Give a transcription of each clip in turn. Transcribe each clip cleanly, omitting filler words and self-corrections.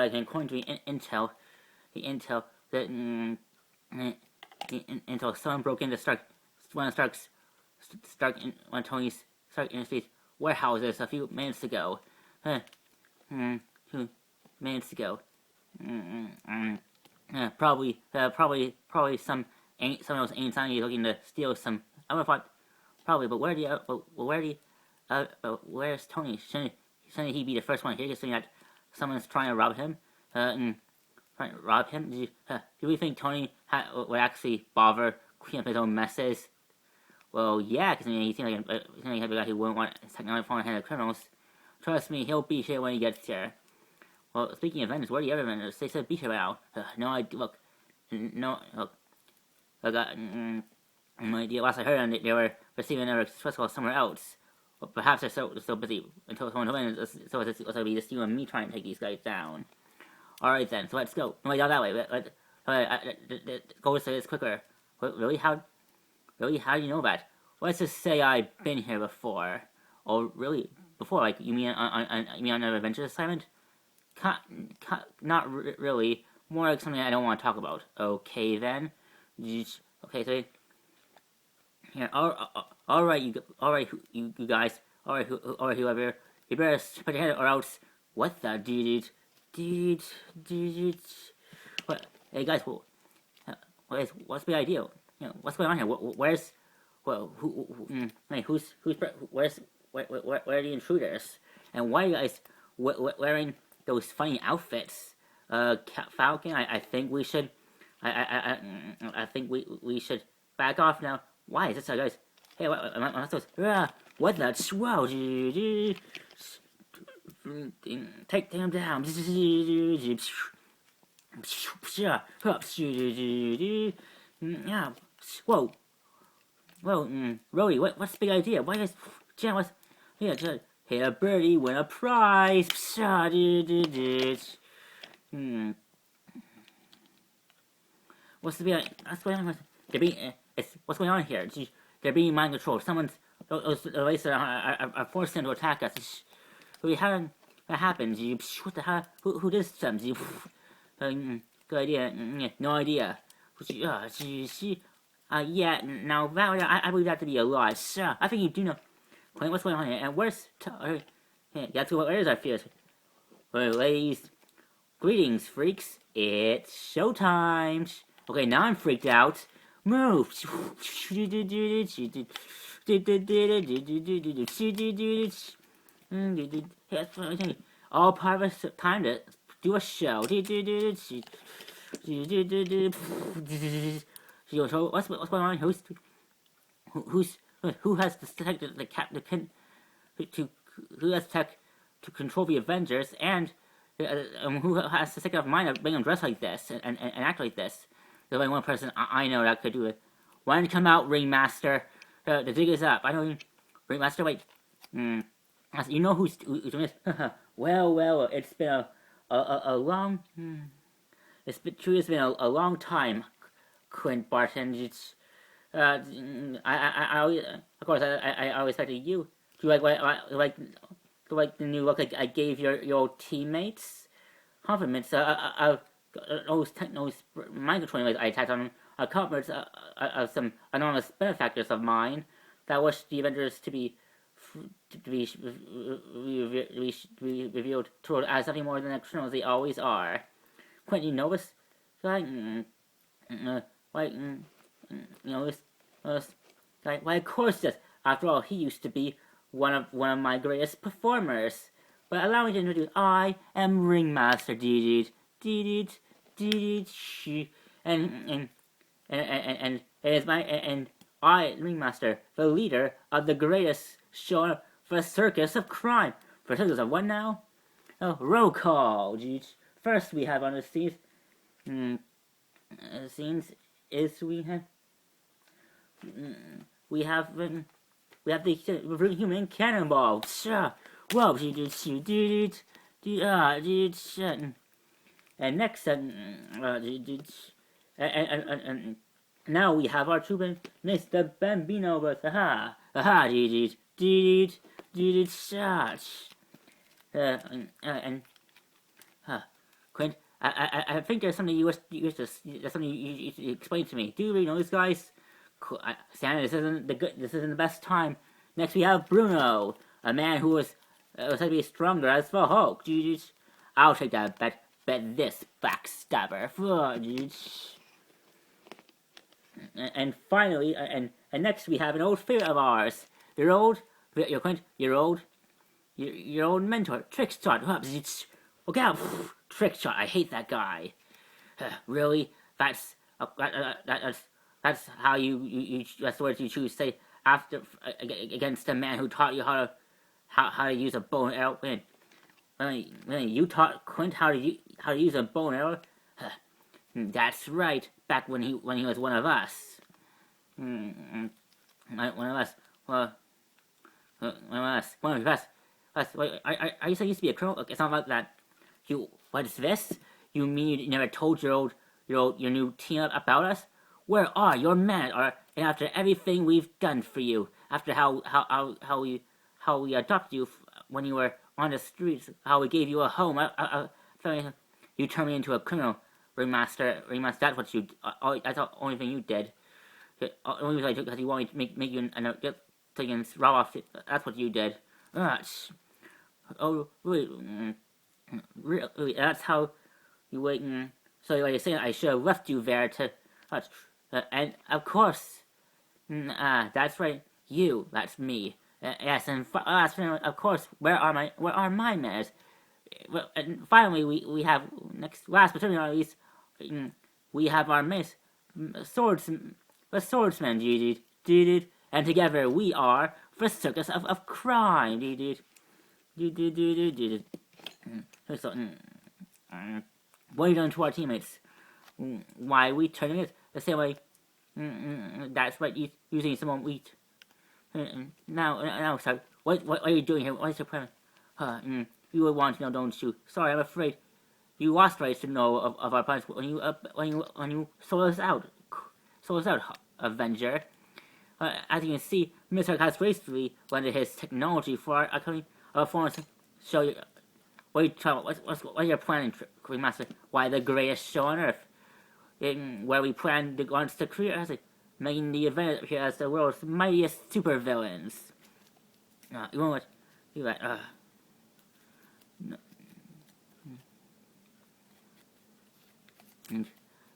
like according to the intel that until someone broke into one of Tony's Stark Industries warehouses a few minutes ago. 2 minutes ago. Probably some of those insanity looking to steal some. I would have thought probably, but where's Tony? Shouldn't he be the first one here? Just saying that someone's trying to rob him. Trying to rob him. Do we think Tony would actually bother cleaning up his own messes? Well, yeah, because he seems like a guy who wouldn't want his technology falling in the hands of criminals. Trust me, he'll be here when he gets here. Well, speaking of Avengers, where are the other Avengers? They said be here now. No idea. Look. I got no idea. Last I heard, they were receiving their express call somewhere else. Well, perhaps they're so busy until someone wins. So it'll be just you and me trying to take these guys down. All right then. So let's go. No, wait, not that way. Go say this quicker. Really? How do you know that? Let's just say I've been here before. Oh, really? Before? Like you mean on an Avengers assignment? Not really. More like something I don't want to talk about. Okay then. Okay, so here. All right, you guys. All right, whoever. You better put your head or else. What the dude? What? Hey guys, what's the idea? What's going on here? Where's? Well, where are the intruders? And why are you guys wearing those funny outfits? Falcon, I think we should. I think we should back off now. Why is this, guys? Hey, what the? Whoa, take them down. Yeah. Whoa, Rody, what's the big idea? Why is Jan? What's hit a birdie, win a prize. What's the big? What's going on? What's going on here? They're being mind controlled. Those racers are forced into attack us. How that happens? What the hell? Who does them? Good idea. No idea. Yeah. Now Valerie, I believe that to be a lie. I think you do know. What's going on here? And where's? That's what it is. I fear. Well, ladies, greetings, freaks. It's showtime. Okay, now I'm freaked out. Move. All part of the time to do a show. So what's going on? Who has the tech who has tech to control the Avengers, and who has the second of mind of making them dress like this and act like this? There's only one person I know that could do it. Why don't you come out, Ringmaster? The dig is up. I don't. Ringmaster, wait. You know who's doing this? well, it's been a long. It's been a long time, Clint Barton. It's I of course I always expected you to like the new look I gave your teammates. Compliments those mind controlling I attacked on compliments of some anonymous benefactors of mine that wish the Avengers to be revealed toward as nothing more than the criminals they always are. Quentin, you know this? Why, of course, yes. After all, he used to be one of my greatest performers. But allow me to introduce, I am Ringmaster, and I, Ringmaster, the leader of the greatest show for a circus of crime. For a circus of what now? Oh, roll call, First, we have on the scenes is we have the human cannonball. Whoa, and next, and now we have our true Mr. Bambino with Quint, I think there's something there's something you explain to me. Do you really know these guys? Santa, this isn't the best time. Next we have Bruno, a man who was said to be stronger as the Hulk. I'll take that bet. Bet this backstabber. And finally, and next we have an old favorite of ours. Your old mentor, Trickshot. Look out, Trickshot! I hate that guy. Really? That's how that's the words you choose to say after against a man who taught you how to use a bow and arrow. When you taught Quint how to use a bow and arrow. That's right. Back when he was one of us. One of us. Well, one of us. Wait, are you saying you used to be a criminal? It's not like that. What is this? You mean you never told your new team about us? Where are your men? And after everything we've done for you, after how we adopted you when you were on the streets, how we gave you a home, you turned me into a criminal. Remaster. That's what you. That's the only thing you did. Only because you want me to make you so you can rob off. That's what you did. Oh, really? That's how you wait. So you're saying I should have left you there to. And of course, that's right. You. That's me. Yes, and of course, where are my manners? Well, and finally, we have last but certainly not least, we have our swordsmen, and together we are the circus of crime, So, what are you doing to our teammates? Why are we turning it the same way? That's right, using someone wheat. Now, sir, what are you doing here? What is your plan? You would want to know, don't you? Sorry, I'm afraid you lost rights to know of our plans when you sold us out. Avenger. As you can see, Mr. has gracefully lended his technology for our upcoming performance. Show you. What's your plan, Master? Why the greatest show on Earth? Where we plan to launch the career as making the Avengers appear as the world's mightiest supervillains. You know what? No.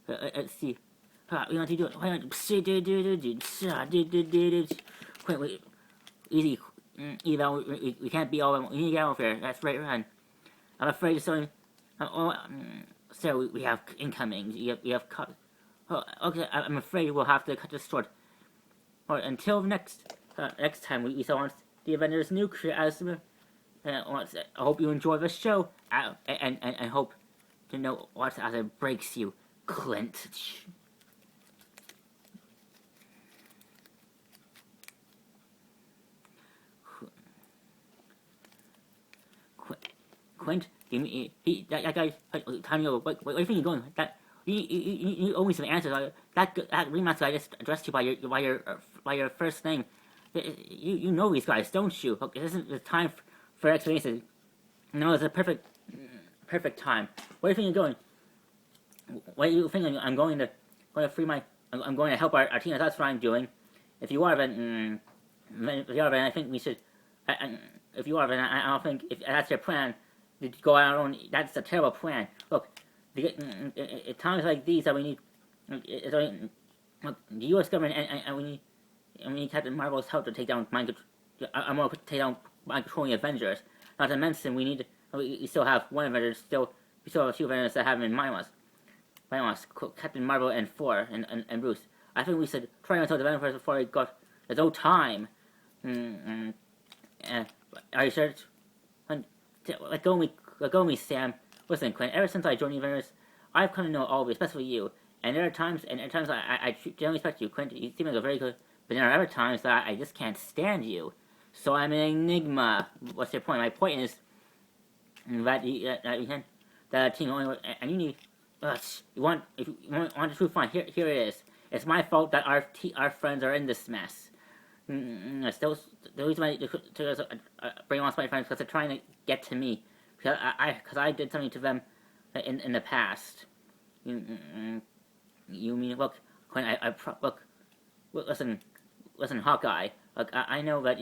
Let's see. We want to do it. Wait. Easy. We can't be all. We need to get over here. That's right, run. I'm afraid of something. So we have incoming. We have cut. Okay, I'm afraid we'll have to cut this short. Alright, until next time we saw the Avengers' new career as. I hope you enjoy the show, and hope to know what as it breaks you, Clint. Clint, that guy. Time to go. Where do you think you're going? You owe me some answers. That remaster I just addressed you by your first name. You know these guys, don't you? Okay, this isn't the time for explanation. No, it's a perfect time. Where do you think you're going? Where do you think I'm going to free my? I'm going to help our team. That's what I'm doing. If you are, then I think we should. If you are, then I don't think if that's your plan. To go out on, that's a terrible plan. Look, at times like these that we need, the U.S. government and we need Captain Marvel's help to take down mind-controlling Avengers. Not to mention, we still have one Avenger. We still have a few Avengers that haven't in mind us. Captain Marvel and Thor and Bruce. I think we should try until the Avengers before we got. There's no time. Are you sure? Let go of me, Sam. Listen, Clint, ever since I joined the Avengers, I've come to know all of you, especially you. And there are times I generally respect you, Clint. You seem like a very good, but there are other times that I just can't stand you. So I'm an enigma. What's your point? My point is that that team only, and you need. If you want the truth, fine. Here it is. It's my fault that our friends are in this mess. The reason why they bring on my friends because they're trying to get to me because I did something to them in the past. You mean look, Clint? Look, listen, Hawkeye. Look, I know that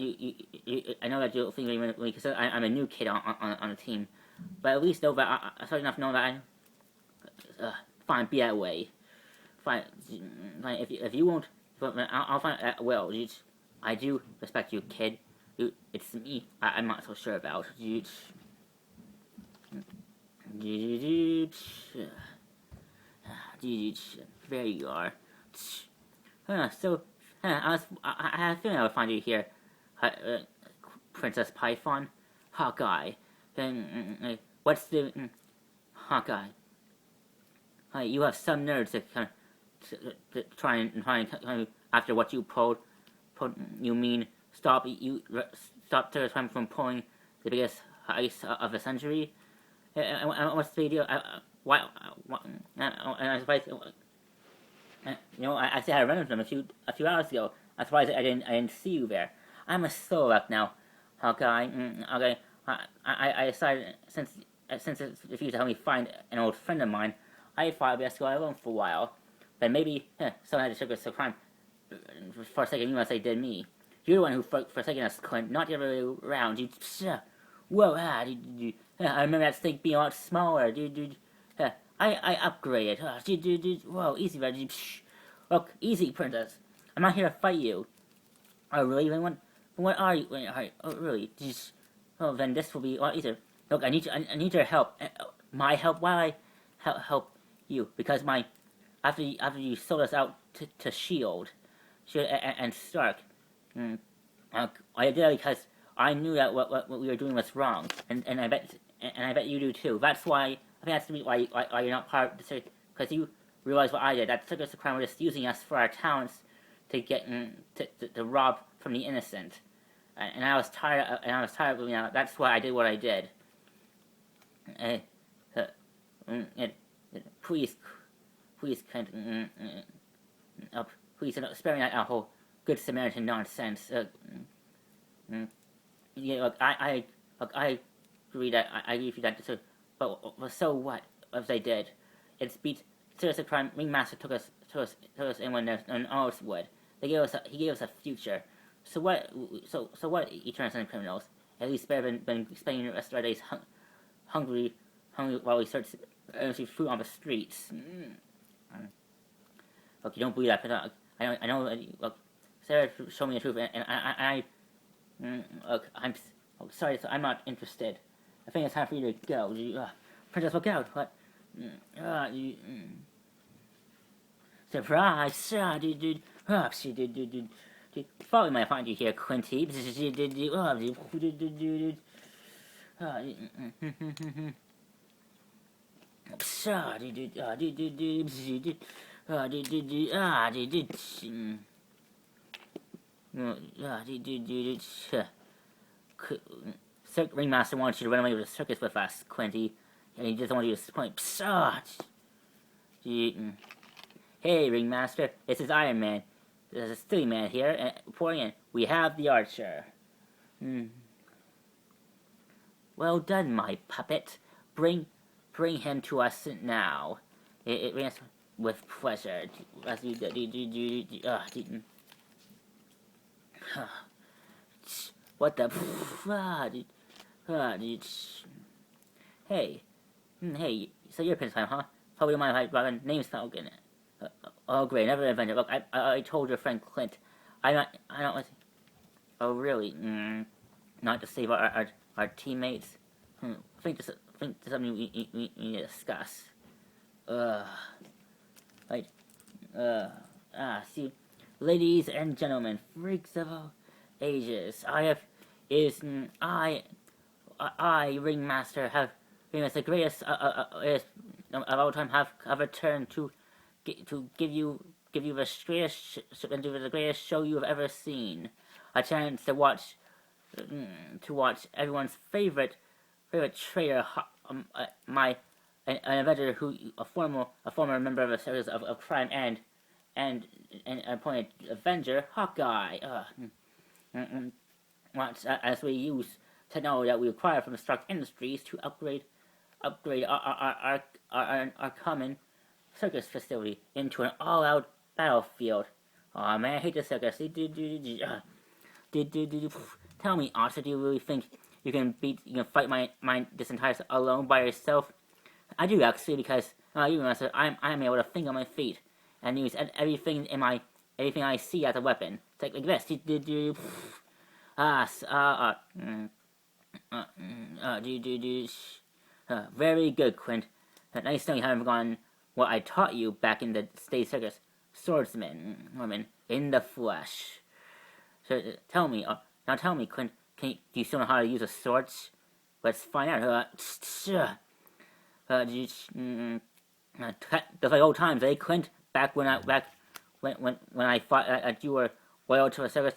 I know that you'll think because I'm a new kid on the team, but at least know that I enough to know that fine, be that way. Fine, if you won't, I'll find it at will. I do respect you, kid. It's me. I'm not so sure about. There you are. I had a feeling I would find you here, Princess Python, Hawkeye. Then what's the Hawkeye? You have some nerves to try and after what you pulled. You mean stop time from pulling the biggest heist of the century? What's the deal? Why? I said I ran into them a few hours ago. I'm surprised I didn't see you there. I'm a solo up now, Hawkeye. Okay, I decided since it's refused to help me find an old friend of mine, I thought I'd best go alone for a while. But maybe someone had to trigger some crime for a second. You must say did me. You're the one who forsaken us, Clint. Not the other way around. Whoa, I remember that snake being a lot smaller, dude. I upgraded. Whoa, easy, Reggie. Look, easy, Princess. I'm not here to fight you. Oh, really? Then what are you? Oh, really? Oh, then this will be a lot easier. Look, I need your help. My help? Why I help you? Because after you sold us out to Shield and Stark, I did that because I knew that what we were doing was wrong, and I bet you do too. That's why I think that's the reason why you're not part of the circus, because you realize what I did. That circus of crime were just using us for our talents to get to rob from the innocent, and I was tired of doing that. That's why I did what I did. Please, please spare me that whole good Samaritan nonsense. Look, I agree that I agree with you that. But so what? As they did, it's beat serious crime. Ringmaster took us in when no one else would. He gave us a future. So what? So what? Eternal Sun criminals. At least better than spending the rest of our days hungry while we search food on the streets. Look, you don't believe that, but I know. Look, Sarah showed me the truth, and I look, I'm sorry, so I'm not interested. I think it's time for you to go. Princess, look out! What? Surprise! Dude. Follow me, I find you here, Quinty. Ringmaster wants you to run away with the circus with us, Quinty, and he doesn't want you to disappoint. Hey, Ringmaster, this is Iron Man. There's a silly man here, pouring in. We have the Archer. Well done, my puppet. Bring him to us now. It ran with pleasure. As you what the? Hey, so you're Prince Time, huh? Probably don't mind if I brought a name spell in it. Oh great, another Avenger. Look, I told your friend Clint. I don't. Oh really? Not to save our teammates. I think this is something we need to discuss. See, ladies and gentlemen, freaks of all ages, I, Ringmaster, have been the greatest of all time. Have returned to give you the greatest show you have ever seen. A chance to watch everyone's favorite traitor, an Avenger a former member of a series of crime and appointed Avenger, Hawkeye. As we use technology that we acquire from Stark Industries to upgrade upgrade our common circus facility into an all-out battlefield. Aw, man, I hate the circus. Tell me, Arthur, do you really think you can fight my this entire alone by yourself? I do actually, because you know, I'm able to think on my feet and use everything I see as a weapon. It's like this. Very good, Quint. Nice knowing you haven't forgotten what I taught you back in the state circus. Swordsman, woman, in the flesh. So tell me, Quint, do you still know how to use a sword? Let's find out. Just like old times, eh, Quint? Back when I fought, you were loyal to a circus.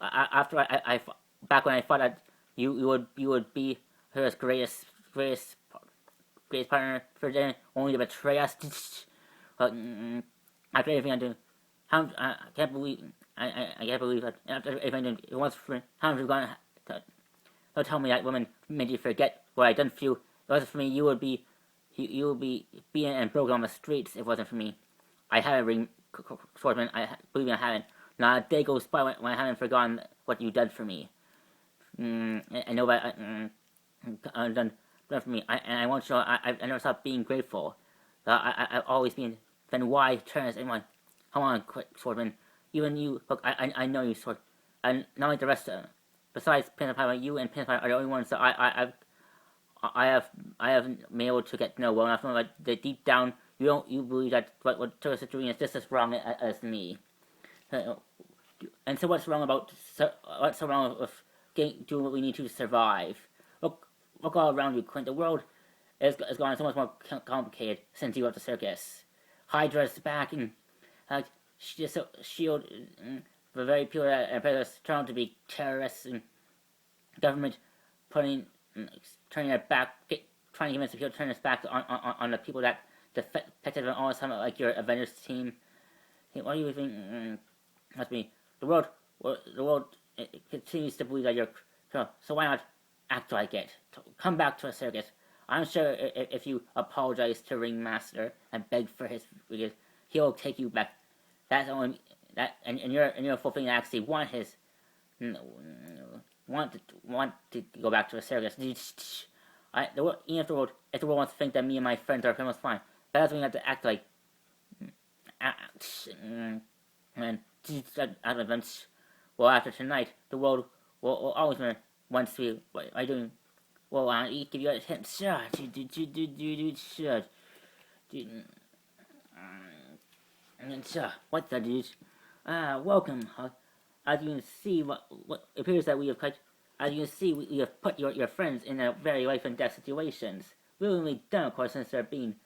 After back when I thought that you would be her greatest partner for then, only to betray us. After everything I do, I can't believe that after everything I do, it was for how have you gone? Don't tell me that woman made you forget what I done for you. If it wasn't for me, you would be being and broken on the streets. If it wasn't for me, I haven't ring swordsman. Believe me, I haven't. Not a day goes by when I haven't forgotten what you done for me. I know that done for me. I want to. I never stopped being grateful. I've always been. Then why turn us anyone? Come on, quick, swordsman. Even you. Look, I know you, sword. And not like the rest of them. Besides Pinapie, you and Pinapie are the only ones that I have been able to get to know well enough. That deep down, you believe that what Tourist is doing is just as wrong as me. And so what's wrong with doing what we need to survive? Look all around you, Clint. The world has gone so much more complicated since you left the circus. Hydra's back, and Shield, the very people that turned out to be terrorists, and government turning their back, trying to convince the people to turn their back on the people that defected from all the time, like your Avengers team. What do you think? Must be the world continues to believe that you're. So why not act like it? Come back to a circus. I'm sure if you apologize to Ringmaster and beg for his, he'll take you back. That's only that, and you're fulfilling actually want to go back to a circus. Even if the world wants to think that me and my friends are famous, fine. That doesn't mean you have to act like. And events. Well, after tonight, the world will always remember once we. What are you doing? Well, I'll give you a hint. What's that, dude? Welcome. As you can see, what it appears that we have as you can see, we have put your friends in a very life and death situations. Willingly done, of course, since they're being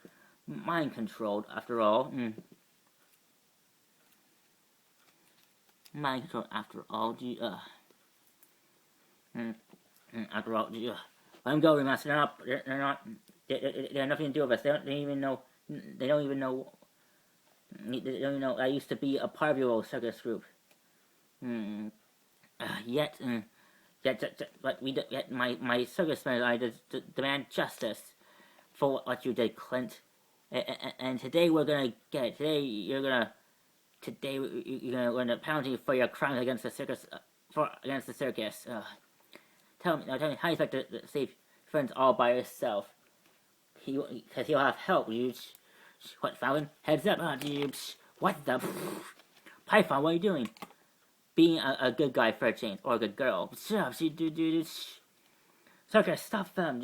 mind controlled. After all, mind control. After all, after all, let them go, Remaster. They're not. They have nothing to do with us. They don't even know. They don't even know. I used to be a part of your old circus group. Yet my circus men, I demand justice for what you did, Clint. And today we're gonna get it. Today you're gonna learn a penalty for your crimes against the circus. Against the circus. Tell me how you expect to save friends all by yourself? Because he'll have help. What, Falcon? Heads up! What the? Python, what are you doing? Being a good guy for a change, or a good girl. Circus, stop them!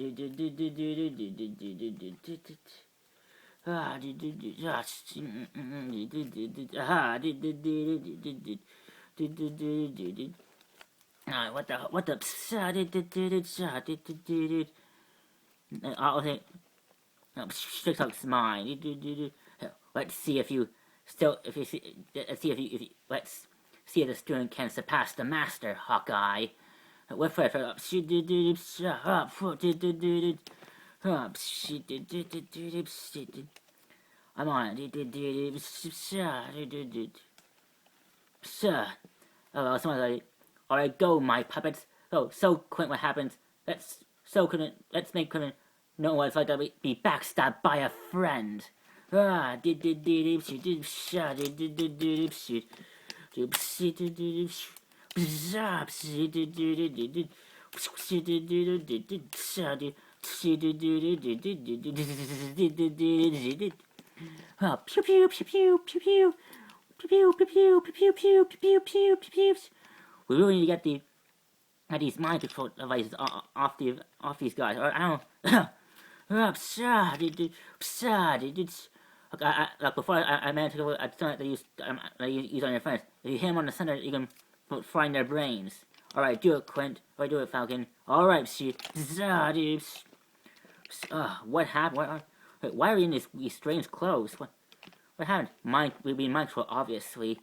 What the? I'll say, TikTok's mine. Let's see if the student can surpass the master, Hawkeye. With it, I'm on it. Oh, someone's like, alright, go, my puppets. Oh, so Quint, what happens? Let's make Quint know what it's like to be backstabbed by a friend. Ah, did pew pew pew pew pew pew. Pew pew pew pew pew pew pew pew pew pew. We really need to get these mind control devices off these guys. Or I don't. Like before, I managed to go a stunt that you use on your friends. If you hit them on the center, you can find their brains. All right, do it, Quint. All right, do it, Falcon. All right, see. What happened? Why are we in these strange clothes? What happened? We've been mind control, obviously.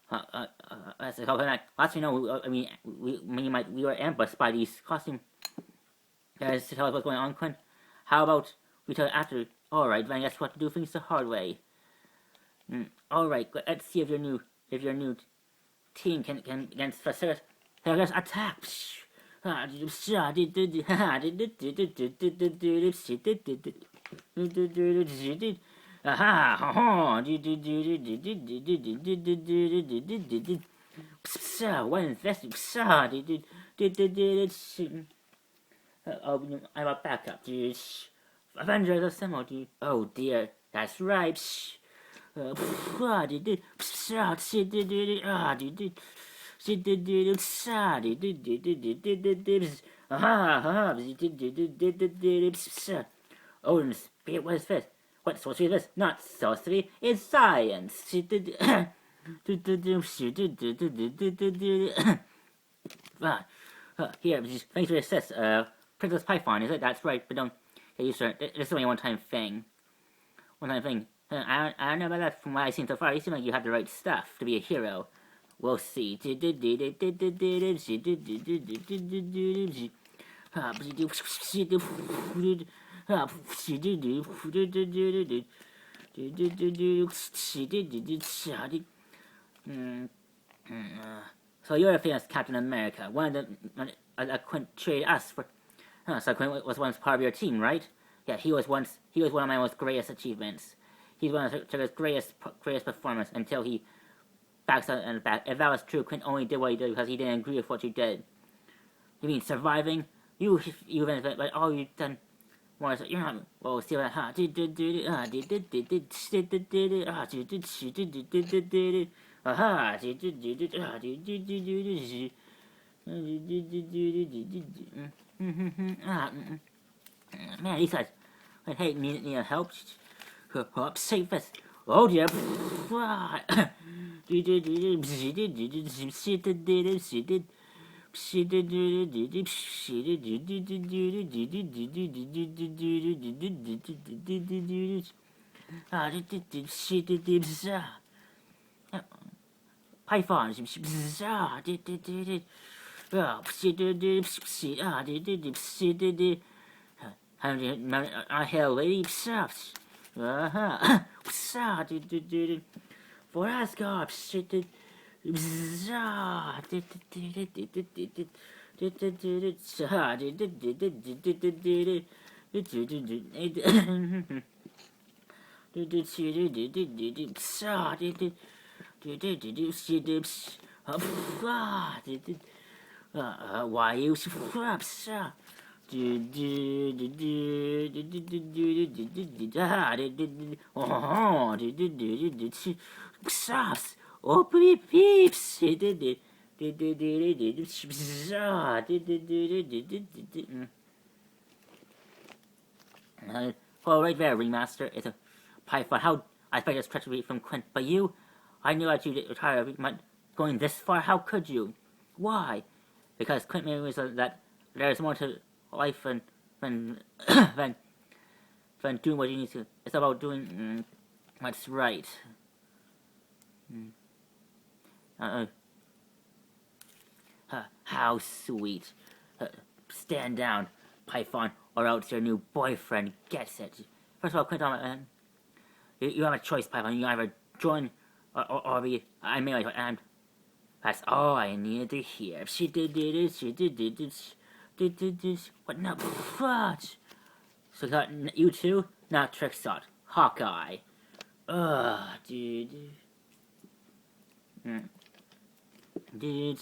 Last we know, we were ambushed by these costume guys to tell us what's going on, Quinn. How about we tell you after? Alright, then I guess what to do things the hard way. Alright, let's see if your new team can against Facilities. Let's attack. Aha! What investing? I'm a backup, dude. Avengers assembled, dude. Oh dear, that's right. Odin Spirit, what is this? What sorcery is this? Not sorcery, it's science. Here, thanks for the assist. Princess Python, is it? That's right, but don't get used to it. This is only a one-time thing. I don't know about that from what I've seen so far. You seem like you have the right stuff to be a hero. We'll see. So you're a famous Captain America. One of the Quint traded us for. So Quint was once part of your team, right? Yeah, he was one of my most greatest achievements. He's one of his greatest performance until he backs out and back. If that was true, Quint only did what he did because he didn't agree with what you did. You mean surviving? You benefit, but all you've done was you're not. Well, see what Man, these guys. Hey, need help? Save us. Oh dear. Python. Hell, lady. For Asgard. Why you oh peeps oh right there, Remaster. It's a Python. How I expect this treachery from Quint, but you, I knew that you'd retire going this far. How could you? Why? Because Quint made me so that there's more to life than doing what you need to. It's about doing what's right. How sweet. Stand down, Python, or else your new boyfriend gets it. First of all, Quint, you have a choice, Python. You either join or be. I mean, and that's all I needed to hear. What? No. Fudge. So got you two? Not Trickshot. Hawkeye. Ugh, dude. Dude. Dude.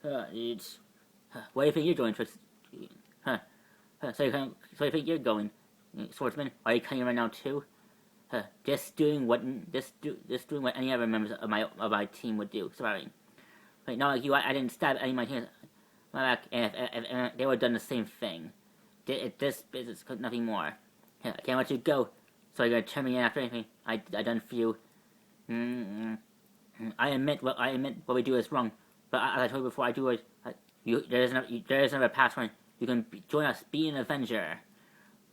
Where do you think you're going, Trix? Huh? So you think you're going, Swordsman? Are you coming right now too? Just doing what any other members of my team would do. Sorry. Like, not like you. I didn't stab any of my teammates. My back, and if they would have done the same thing. This business could nothing more. I can't let you go. So you're gonna turn me in after anything I done for you. I admit what we do is wrong. But as I told you before, I do it. There is another path when you can join us. Be an Avenger.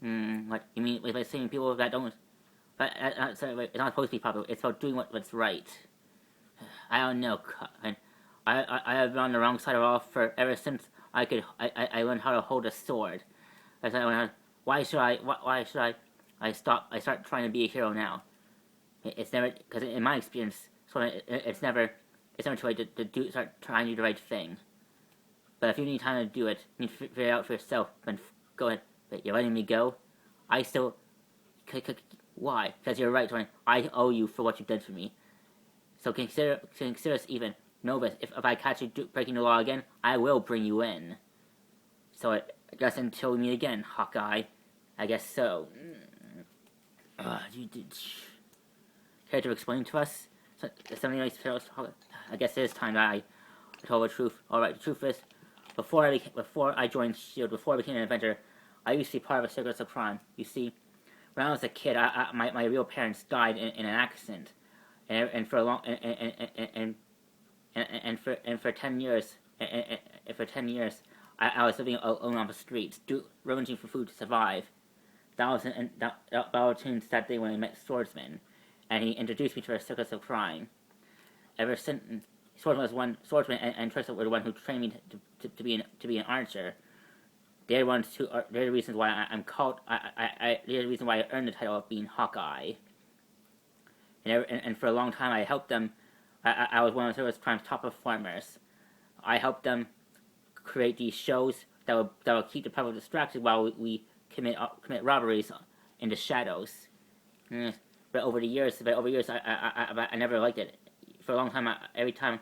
What you mean by saying people that don't? But sorry, it's not supposed to be popular. It's about doing what's right. I don't know. I have been on the wrong side of all for ever since I learned how to hold a sword. Why should I start trying to be a hero now? It's never, because in my experience, it's never too late to start trying to do the right thing. But if you need time to do it, you need to figure it out for yourself. Then go ahead. But you're letting me go. I still. Why? Because you're right, Tony. I owe you for what you did for me. So consider us even. Know this. If I catch you breaking the law again, I will bring you in. So I guess until we meet again, Hawkeye. I guess so. You did. Care to explain to us? Something like I guess it is time that I told the truth. Alright, the truth is, before I joined S.H.I.E.L.D., before I became an Avenger, I used to be part of a circus of crime. You see, when I was a kid, my real parents died in an accident, and for a long and for 10 years, I was living alone on the streets, rummaging for food to survive. That was that day when I met Swordsman, and he introduced me to a circus of crime. Ever since, Swordsman and Trista were the one who trained me to be an archer. They're the reasons why I'm called. They're the reason why I earned the title of being Hawkeye. And for a long time, I helped them. I was one of the circus crime's top performers. I helped them create these shows that will keep the public distracted while we commit robberies in the shadows. But over the years, I never liked it. For a long time, every time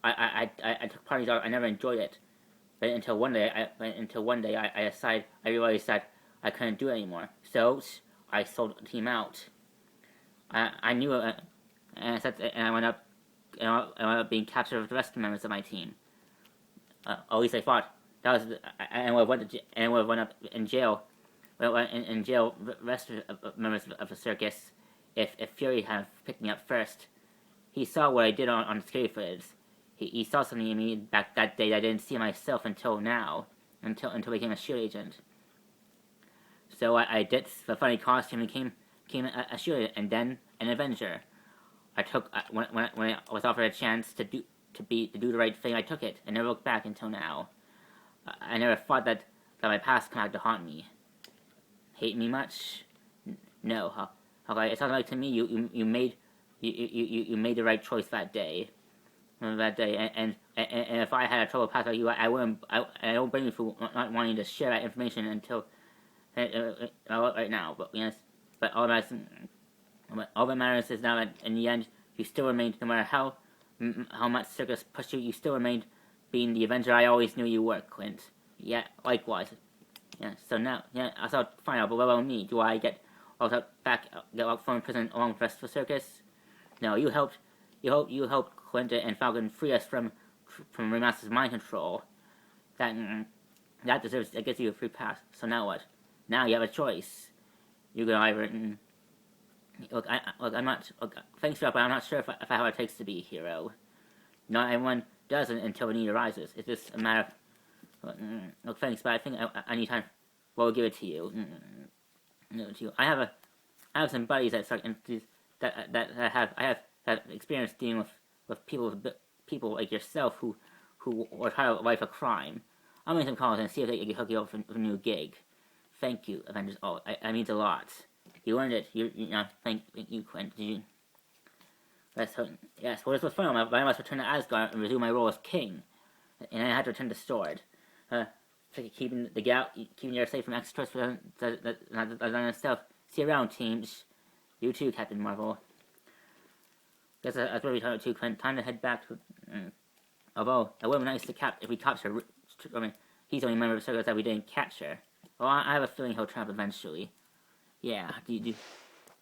I took part in these, I never enjoyed it. But until one day, I realized that I couldn't do it anymore. So I sold the team out. I knew it, and I went up being captured with the rest of the members of my team. At least I thought. That was, and I went up in jail. In jail, the rest of members of the circus. If Fury had picked me up first, he saw what I did on the security footage. He saw something in me back that day that I didn't see myself until now, until I became a S.H.I.E.L.D. agent. So I did the funny costume and became a S.H.I.E.L.D. and then an Avenger. I took when I was offered a chance to do the right thing, I took it and never looked back until now. I never thought that my past come out to haunt me. Hate me much? No. Okay, it sounds like to me you made the right choice that day. And if I had a trouble past like you, I don't blame you for not wanting to share that information until right now. But all that matters is now that in the end you still remained, no matter how much circus pushed you, you still remained being the Avenger I always knew you were, Clint. Yeah, likewise. Yeah. So now, I thought, fine. But what about me? Do I get out from prison along with the rest of the circus? No, you helped Clint and Falcon free us from Remaster's mind control. That gets you a free pass. So now what? Now you have a choice. You can either thanks for that, but I'm not sure if I have what it takes to be a hero. Not everyone does until the need arises. It's just a matter of thanks, but I think I need time. Well, we'll give it to you. I have some buddies that have experience dealing with people like yourself who are tired of life of crime. I'll make some calls and see if they can hook you up with a new gig. Thank you, Avengers. That means a lot. You earned it. Thank you, Quint. Yes, well, this was fun. I must return to Asgard and resume my role as king. And I had to return to Sword. Keeping keeping the air safe from extraterrestrials and stuff. See you around, teams. You too, Captain Marvel. Guess that's what we talked to Clint. Time to head back to. Although it would be nice to if we capture. I mean, he's the only member of the circus that we didn't capture. Well, I have a feeling he'll trap eventually. Yeah. Do you